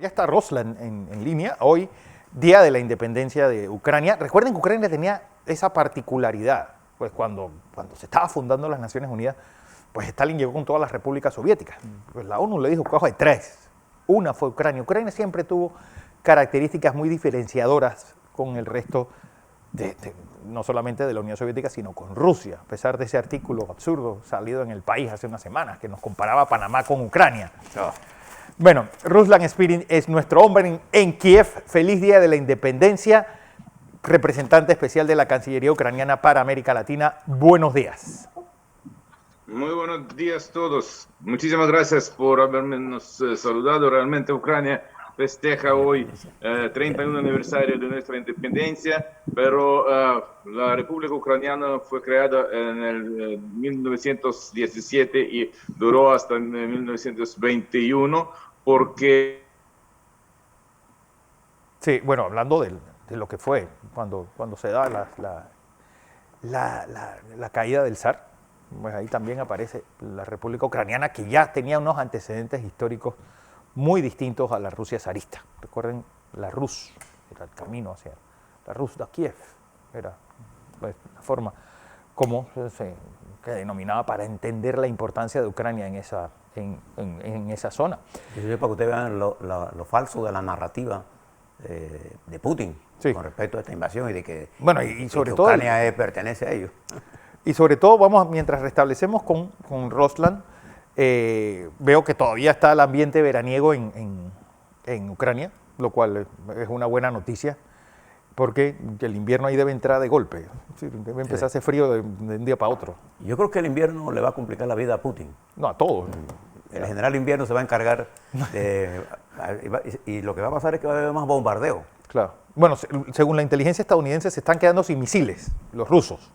Ya está Ruslan en línea. Hoy, Día de la Independencia de Ucrania. Recuerden que Ucrania tenía esa particularidad. Pues cuando se estaba fundando las Naciones Unidas, pues Stalin llegó con todas las repúblicas soviéticas. Pues la ONU le dijo que hay tres. Una fue Ucrania. Ucrania siempre tuvo características muy diferenciadoras con el resto, no solamente de la Unión Soviética, sino con Rusia, a pesar de ese artículo absurdo salido en El País hace unas semanas, que nos comparaba a Panamá con Ucrania. Bueno, Ruslan Spirin es nuestro hombre en Kiev. Feliz Día de la Independencia, representante especial de la Cancillería ucraniana para América Latina. Buenos días. Muy buenos días a todos. Muchísimas gracias por habernos saludado. Realmente Ucrania festeja hoy 31 aniversario de nuestra independencia, pero la República Ucraniana fue creada en el 1917 y duró hasta 1921 porque... Sí, bueno, hablando de lo que fue cuando se da la caída del zar, pues ahí también aparece la República Ucraniana, que ya tenía unos antecedentes históricos muy distintos a la Rusia zarista. Recuerden, la Rus era el camino hacia la Rus de Kiev, era pues, la forma como se denominaba para entender la importancia de Ucrania en esa zona. Eso es para que ustedes vean lo falso de la narrativa de Putin, sí, con respecto a esta invasión y de que, bueno, y sobre que todo Ucrania pertenece a ellos. Y sobre todo, mientras restablecemos con Ruslan, veo que todavía está el ambiente veraniego en Ucrania, lo cual es una buena noticia, porque el invierno ahí debe entrar de golpe, debe empezar a hacer frío de un día para otro. Yo creo que el invierno le va a complicar la vida a Putin. No, a todos. El general invierno se va a encargar y lo que va a pasar es que va a haber más bombardeo. Claro. Bueno, según la inteligencia estadounidense, se están quedando sin misiles los rusos.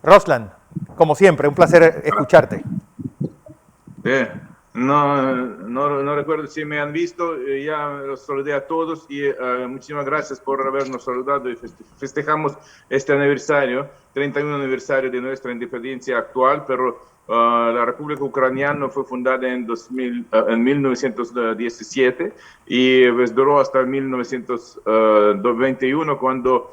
Ruslan, como siempre, un placer escucharte. No recuerdo si me han visto, ya los saludé a todos y muchísimas gracias por habernos saludado y festejamos este aniversario, 31 aniversario de nuestra independencia actual, pero la República Ucraniana fue fundada en 1917 y pues, duró hasta 1921 cuando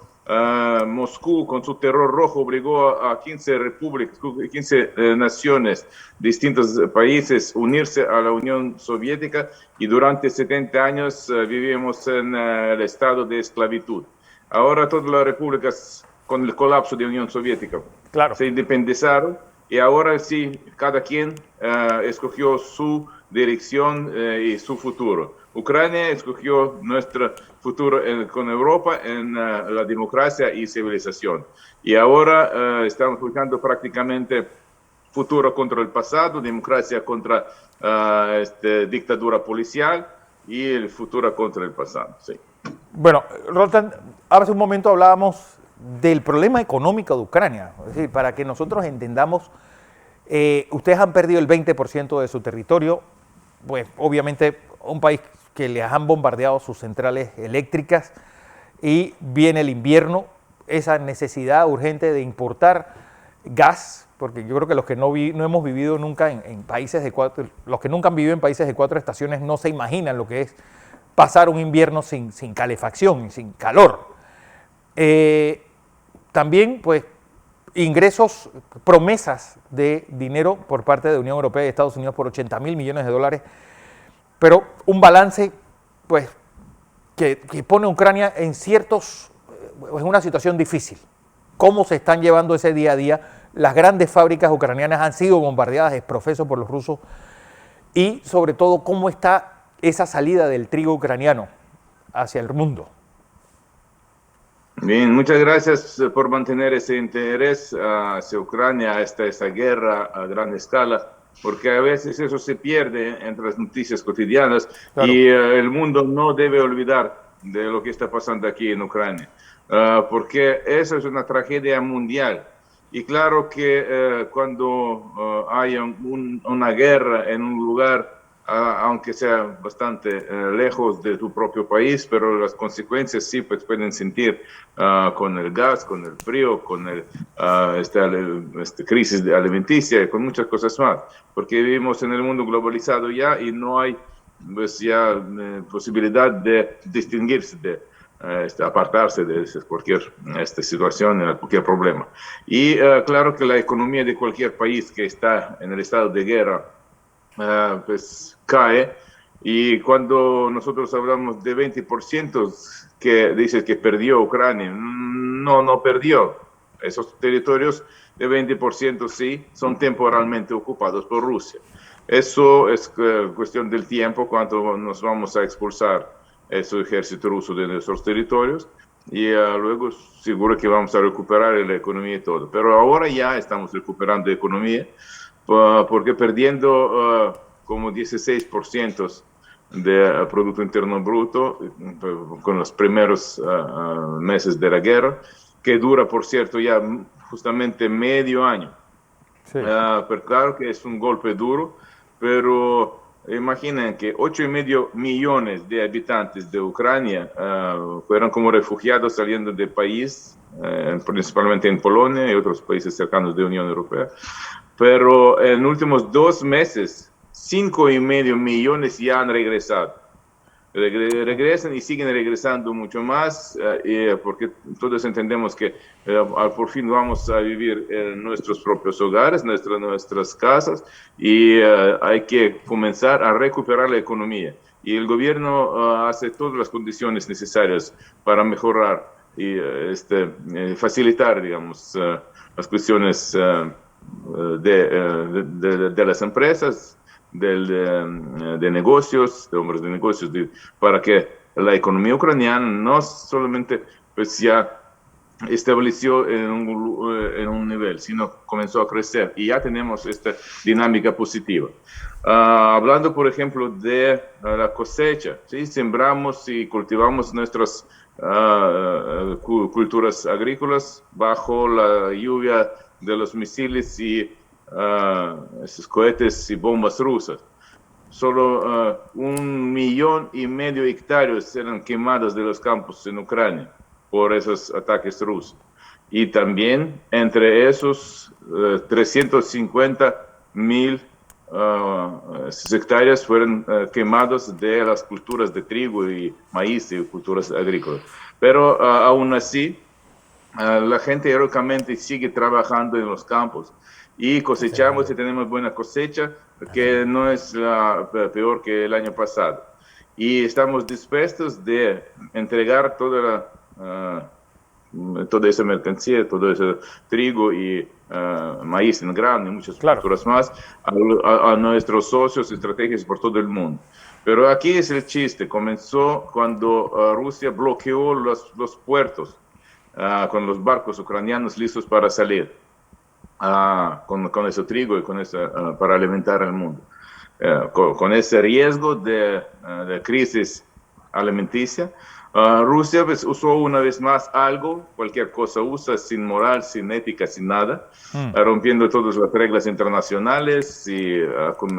Moscú con su terror rojo obligó a 15 repúblicas, 15 naciones, distintos países unirse a la Unión Soviética y durante 70 años vivimos en el estado de esclavitud. Ahora todas las repúblicas con el colapso de la Unión Soviética se independizaron y ahora sí cada quien escogió su dirección y su futuro. Ucrania escogió nuestro futuro con Europa en la democracia y civilización. Y ahora estamos luchando prácticamente futuro contra el pasado, democracia contra dictadura policial y el futuro contra el pasado. Sí. Bueno, Ruslan, hace un momento hablábamos del problema económico de Ucrania. Es decir, para que nosotros entendamos, ustedes han perdido el 20% de su territorio, pues obviamente un país que les han bombardeado sus centrales eléctricas y viene el invierno, esa necesidad urgente de importar gas, porque yo creo que los que no hemos vivido nunca en países los que nunca han vivido en países de 4 estaciones no se imaginan lo que es pasar un invierno sin calefacción y sin calor. También, pues, ingresos, promesas de dinero por parte de Unión Europea y Estados Unidos por $80.000 millones, pero un balance pues, que pone a Ucrania en una situación difícil. ¿Cómo se están llevando ese día a día? Las grandes fábricas ucranianas han sido bombardeadas exprofeso por los rusos y sobre todo cómo está esa salida del trigo ucraniano hacia el mundo. Bien, muchas gracias por mantener ese interés hacia Ucrania, esta guerra a gran escala, porque a veces eso se pierde entre las noticias cotidianas. Claro. Y el mundo no debe olvidar de lo que está pasando aquí en Ucrania, porque eso es una tragedia mundial. Y claro que cuando haya una guerra en un lugar, aunque sea bastante lejos de tu propio país, pero las consecuencias sí pues, pueden sentir con el gas, con el frío, con esta crisis alimenticia y con muchas cosas más, porque vivimos en el mundo globalizado ya y no hay pues ya posibilidad de distinguirse, de apartarse de cualquier situación, cualquier problema. Y claro que la economía de cualquier país que está en el estado de guerra pues cae, y cuando nosotros hablamos de 20% que dice que perdió Ucrania, no perdió. Esos territorios de 20% sí son temporalmente ocupados por Rusia. Eso es cuestión del tiempo, cuando nos vamos a expulsar ese ejército ruso de nuestros territorios, y luego seguro que vamos a recuperar la economía y todo. Pero ahora ya estamos recuperando economía, porque perdiendo como 16% de Producto Interno Bruto con los primeros meses de la guerra, que dura, por cierto, ya justamente medio año. Sí. Pero claro que es un golpe duro, pero imaginen que 8,5 millones de habitantes de Ucrania fueron como refugiados saliendo del país, principalmente en Polonia y otros países cercanos de la Unión Europea. Pero en los últimos 2 meses, 5,5 millones ya han regresado. Regresan y siguen regresando mucho más, porque todos entendemos que por fin vamos a vivir en nuestros propios hogares, nuestras casas, y hay que comenzar a recuperar la economía. Y el gobierno hace todas las condiciones necesarias para mejorar y facilitar, digamos, las cuestiones de las empresas, de negocios, de hombres de negocios, para que la economía ucraniana no solamente pues ya estableció en un nivel, sino comenzó a crecer, y ya tenemos esta dinámica positiva. Hablando, por ejemplo, de la cosecha, ¿sí? Sembramos y cultivamos nuestras culturas agrícolas bajo la lluvia de los misiles y esos cohetes y bombas rusas. Solo 1,5 millones de hectáreas eran quemados de los campos en Ucrania por esos ataques rusos. Y también entre esos 350,000 hectáreas fueron quemados de las culturas de trigo y maíz y culturas agrícolas. Pero aún así, la gente heroicamente sigue trabajando en los campos, y cosechamos y tenemos buena cosecha, que no es peor que el año pasado. Y estamos dispuestos de entregar toda esa mercancía, todo ese trigo y maíz en grano y muchas culturas más a nuestros socios estratégicos por todo el mundo. Pero aquí es el chiste. Comenzó cuando Rusia bloqueó los puertos con los barcos ucranianos listos para salir con ese trigo y con para alimentar al mundo. Con ese riesgo de crisis alimenticia, Rusia pues, usó una vez más cualquier cosa usa, sin moral, sin ética, sin nada, rompiendo todas las reglas internacionales y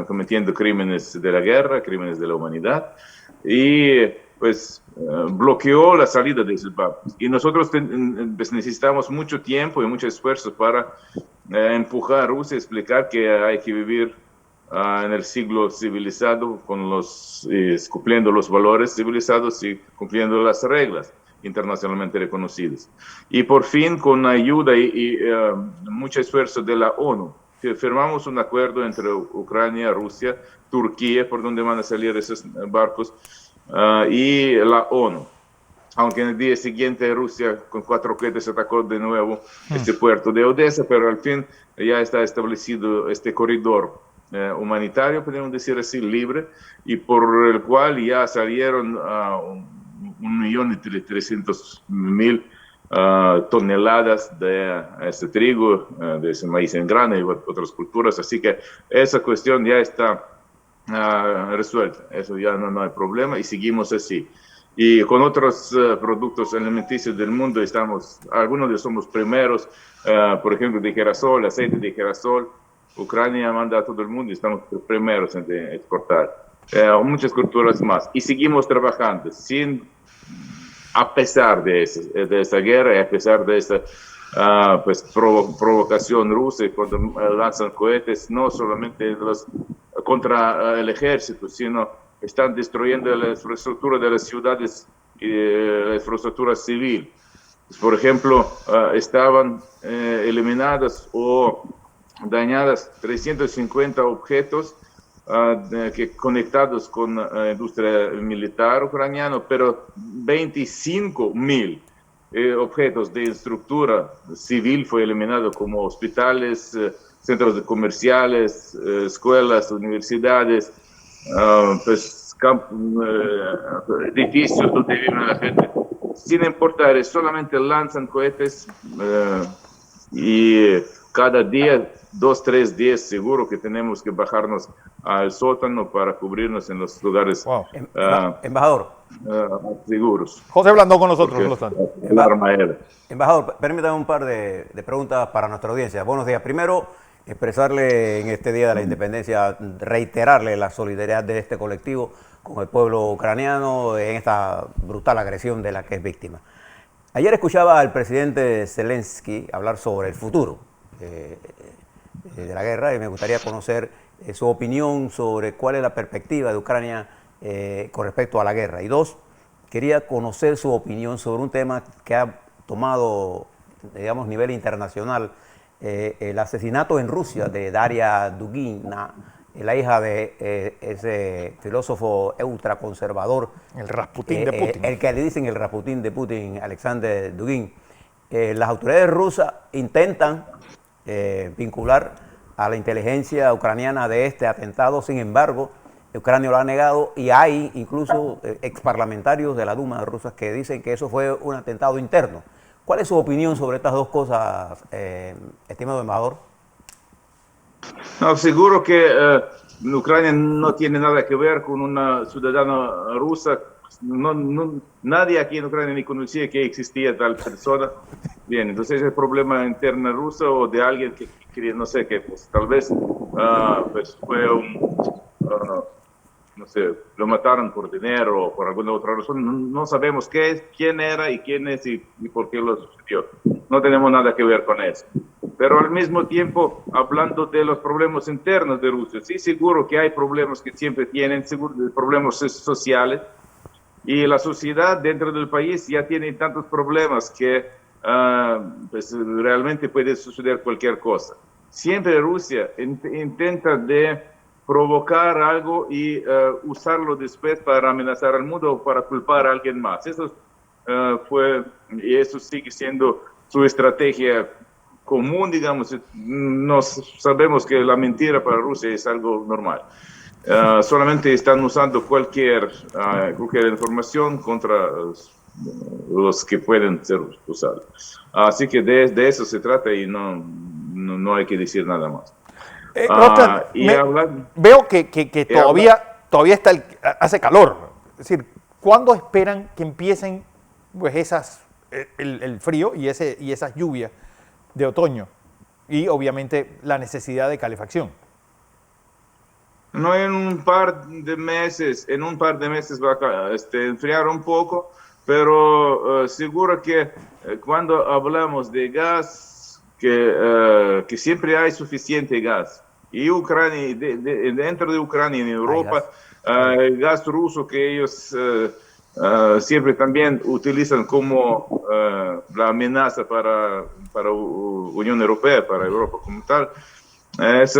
cometiendo crímenes de la guerra, crímenes de la humanidad, y pues bloqueó la salida de esos barcos. Y nosotros pues, necesitamos mucho tiempo y mucho esfuerzo para empujar a Rusia, explicar que hay que vivir en el siglo civilizado, cumpliendo los valores civilizados y cumpliendo las reglas internacionalmente reconocidas. Y por fin, con ayuda y mucho esfuerzo de la ONU, firmamos un acuerdo entre Ucrania, Rusia, Turquía, por donde van a salir esos barcos, y la ONU. Aunque en el día siguiente Rusia con 4 cohetes atacó de nuevo este puerto de Odessa, pero al fin ya está establecido este corredor humanitario, podemos decir así, libre, y por el cual ya salieron 1,300,000 toneladas de este trigo, de ese maíz en grano y otras culturas. Así que esa cuestión ya está resuelta, eso ya no hay problema, y seguimos así. Y con otros productos alimenticios del mundo algunos de ellos somos primeros, por ejemplo, de girasol, aceite de girasol. Ucrania manda a todo el mundo y estamos primeros en exportar. Muchas culturas más. Y seguimos trabajando a pesar de esa guerra y a pesar de esa pues, provocación rusa, cuando lanzan cohetes, no solamente contra el ejército, sino están destruyendo la infraestructura de las ciudades y la infraestructura civil. Por ejemplo, estaban eliminadas o dañadas 350 objetos conectados con la industria militar ucraniana, pero 25.000 objetos de estructura civil fue eliminado, como hospitales, centros comerciales, escuelas, universidades, pues, edificios donde vive la gente. Sin importar, solamente lanzan cohetes y cada día, 2-3 días, seguro que tenemos que bajarnos al sótano para cubrirnos en los lugares embajador, seguros. José Blandón con nosotros. Embajador, permítame un par de preguntas para nuestra audiencia. Buenos días. Primero, expresarle en este Día de la Independencia, reiterarle la solidaridad de este colectivo con el pueblo ucraniano en esta brutal agresión de la que es víctima. Ayer escuchaba al presidente Zelensky hablar sobre el futuro de la guerra y me gustaría conocer su opinión sobre cuál es la perspectiva de Ucrania con respecto a la guerra. Y dos, quería conocer su opinión sobre un tema que ha tomado, digamos, nivel internacional, el asesinato en Rusia de Daria Dugina, la hija de ese filósofo ultraconservador. El Rasputín de Putin. El que le dicen el Rasputín de Putin, Alexander Dugin. Las autoridades rusas intentan vincular a la inteligencia ucraniana de este atentado, sin embargo, Ucrania lo ha negado y hay incluso exparlamentarios de la Duma rusa que dicen que eso fue un atentado interno. ¿Cuál es su opinión sobre estas dos cosas, estimado embajador? No, seguro que Ucrania no tiene nada que ver con una ciudadana rusa. Nadie aquí en Ucrania ni conocía que existía tal persona. Bien, entonces es el problema interno ruso o de alguien que quería, no sé, que pues, tal vez pues fue no sé, lo mataron por dinero o por alguna otra razón. No sabemos quién era y quién es y por qué lo sucedió. No tenemos nada que ver con eso. Pero al mismo tiempo, hablando de los problemas internos de Rusia, sí, seguro que hay problemas que siempre tienen, seguro, problemas sociales. Y la sociedad dentro del país ya tiene tantos problemas que pues, realmente puede suceder cualquier cosa. Siempre Rusia intenta de provocar algo y usarlo después para amenazar al mundo o para culpar a alguien más. Eso y eso sigue siendo su estrategia común, digamos. Sabemos que la mentira para Rusia es algo normal. Solamente están usando cualquier información contra los que pueden ser usados. Así que de eso se trata y no hay que decir nada más. Veo que todavía hace calor. Es decir, ¿cuándo esperan que empiecen pues, el frío y esas lluvias de otoño? Y obviamente la necesidad de calefacción. No, en un par de meses va a enfriar un poco, pero seguro que cuando hablamos de gas, que siempre hay suficiente gas. Y Ucrania, dentro de Ucrania, en Europa, el gas ruso que ellos siempre también utilizan como la amenaza para Unión Europea, para Europa como tal, es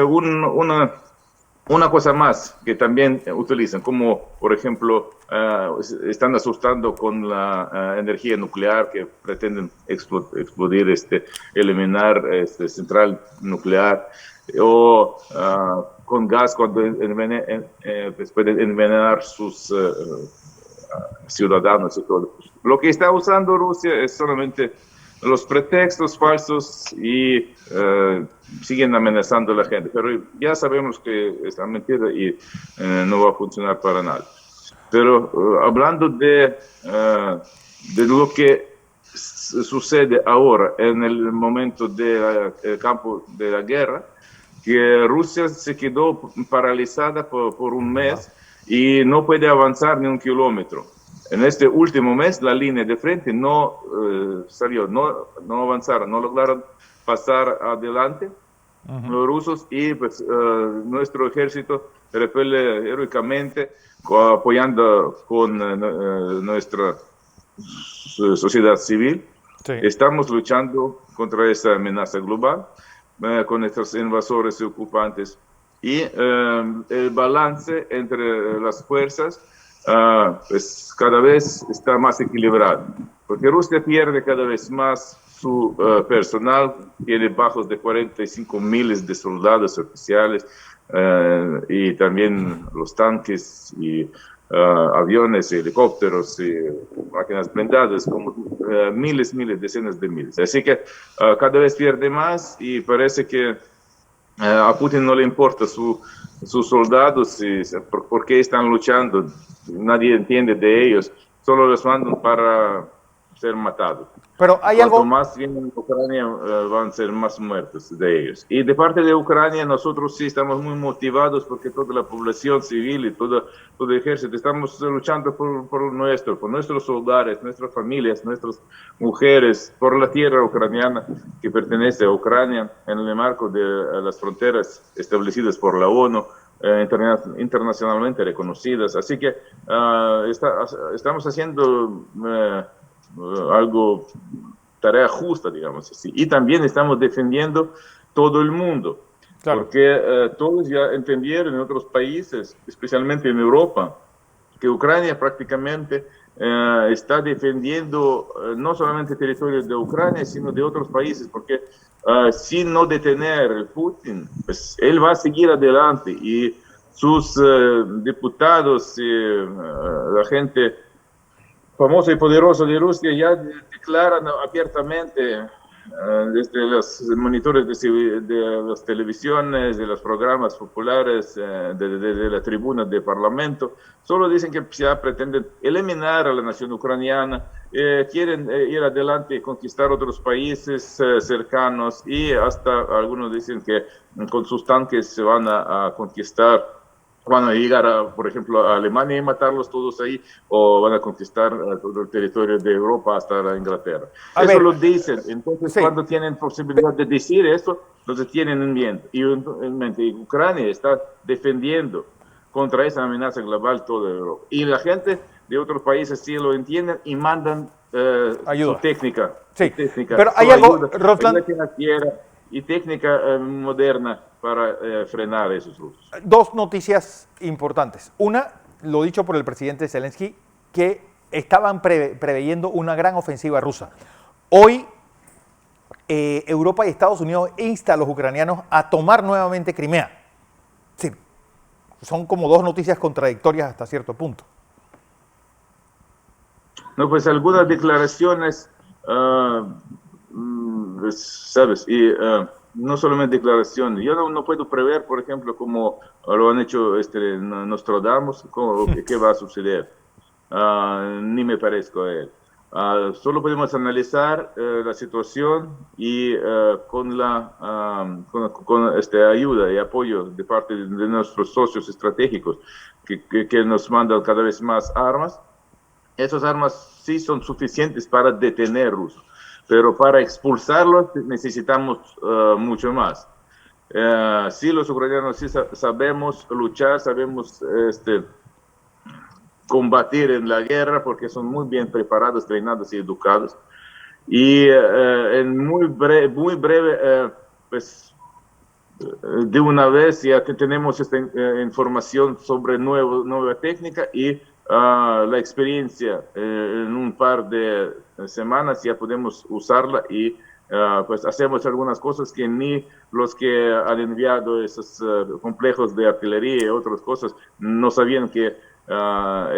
una cosa más que también utilizan, como por ejemplo están asustando con la energía nuclear que pretenden explodir, eliminar central nuclear, o con gas cuando pueden envenenar sus ciudadanos y todo. Lo que está usando Rusia es solamente los pretextos falsos y siguen amenazando a la gente. Pero ya sabemos que es una mentira y no va a funcionar para nada. Pero hablando de lo que sucede ahora en el momento del campo de la guerra, que Rusia se quedó paralizada por un mes y no puede avanzar ni un kilómetro. En este último mes la línea de frente no salió, no avanzaron, no lograron pasar adelante los rusos y pues nuestro ejército repele heroicamente, apoyando con nuestra sociedad civil. Sí. Estamos luchando contra esa amenaza global con estos invasores y ocupantes. Y el balance entre las fuerzas pues cada vez está más equilibrado, porque Rusia pierde cada vez más su personal, tiene bajos de 45 miles de soldados oficiales y también los tanques y aviones, y helicópteros y máquinas blindadas, como miles, decenas de miles. Así que cada vez pierde más y parece que a Putin no le importa sus soldados y por qué están luchando. Nadie entiende de ellos, solo los mandan para ser matados. Pero hay Cuanto algo... más vienen a Ucrania, van a ser más muertos de ellos. Y de parte de Ucrania, nosotros sí estamos muy motivados porque toda la población civil y todo el ejército estamos luchando por nuestros soldados, nuestras familias, nuestras mujeres, por la tierra ucraniana que pertenece a Ucrania en el marco de las fronteras establecidas por la ONU. Internacionalmente reconocidas. Así que estamos haciendo algo, tarea justa, digamos así. Y también estamos defendiendo todo el mundo. Claro. Porque todos ya entendieron en otros países, especialmente en Europa, que Ucrania prácticamente está defendiendo no solamente territorios de Ucrania, sino de otros países, porque sin no detener el Putin, pues él va a seguir adelante y sus diputados y la gente famosa y poderosa de Rusia ya declaran abiertamente desde los monitores de las televisiones, de los programas populares, de la tribuna del Parlamento, solo dicen que ya pretenden eliminar a la nación ucraniana, quieren ir adelante y conquistar otros países cercanos y hasta algunos dicen que con sus tanques se van a conquistar. Van a llegar, por ejemplo, a Alemania y matarlos todos ahí, o van a conquistar todo el territorio de Europa hasta la Inglaterra. Eso lo dicen. Entonces, sí, cuando tienen posibilidad de decir eso, lo tienen en mente. Y Ucrania está defendiendo contra esa amenaza global toda Europa. Y la gente de otros países sí lo entienden y mandan su técnica. Sí, técnica, pero hay algo, Roslan, y técnica moderna para frenar esos rusos. Dos noticias importantes. Una, lo dicho por el presidente Zelensky, que estaban preveyendo una gran ofensiva rusa. Hoy, Europa y Estados Unidos instan a los ucranianos a tomar nuevamente Crimea. Sí, son como dos noticias contradictorias hasta cierto punto. No, pues algunas declaraciones... ¿sabes? Y no solamente declaraciones. Yo no puedo prever, por ejemplo, como lo han hecho Nostradamus, qué va a suceder. Ni me parezco a él. Solo podemos analizar la situación y con ayuda y apoyo de parte de nuestros socios estratégicos que nos mandan cada vez más armas. Esas armas sí son suficientes para detener rusos. Pero para expulsarlos necesitamos mucho más. Sí, los ucranianos sí sabemos luchar, sabemos combatir en la guerra porque son muy bien preparados, entrenados y educados. Y en muy breve, pues de una vez ya tenemos esta información sobre nueva técnica y la experiencia en un par de semanas ya podemos usarla y pues hacemos algunas cosas que ni los que han enviado esos complejos de artillería y otras cosas no sabían que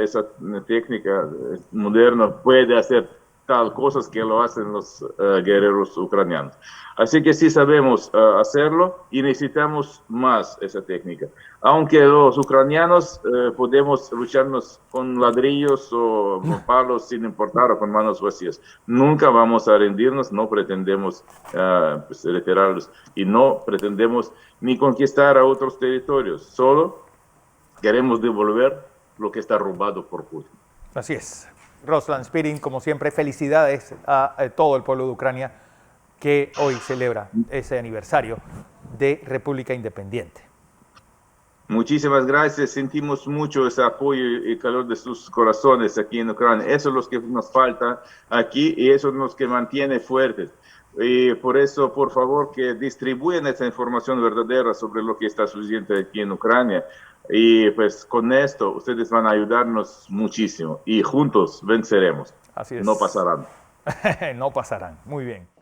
esa técnica moderna puede hacer tal cosas que lo hacen los guerreros ucranianos. Así que sí sabemos hacerlo y necesitamos más esa técnica. Aunque los ucranianos podemos lucharnos con ladrillos o con palos sin importar o con manos vacías. Nunca vamos a rendirnos, no pretendemos pues, retirarlos y no pretendemos ni conquistar a otros territorios. Solo queremos devolver lo que está robado por Putin. Así es. Roslan Spirin, como siempre, felicidades a todo el pueblo de Ucrania que hoy celebra ese aniversario de República Independiente. Muchísimas gracias. Sentimos mucho ese apoyo y calor de sus corazones aquí en Ucrania. Eso es lo que nos falta aquí y eso es lo que mantiene fuertes. Y por eso, por favor, que distribuyan esa información verdadera sobre lo que está sucediendo aquí en Ucrania. Y pues con esto ustedes van a ayudarnos muchísimo y juntos venceremos. Así No es. pasarán. No pasarán. Muy bien.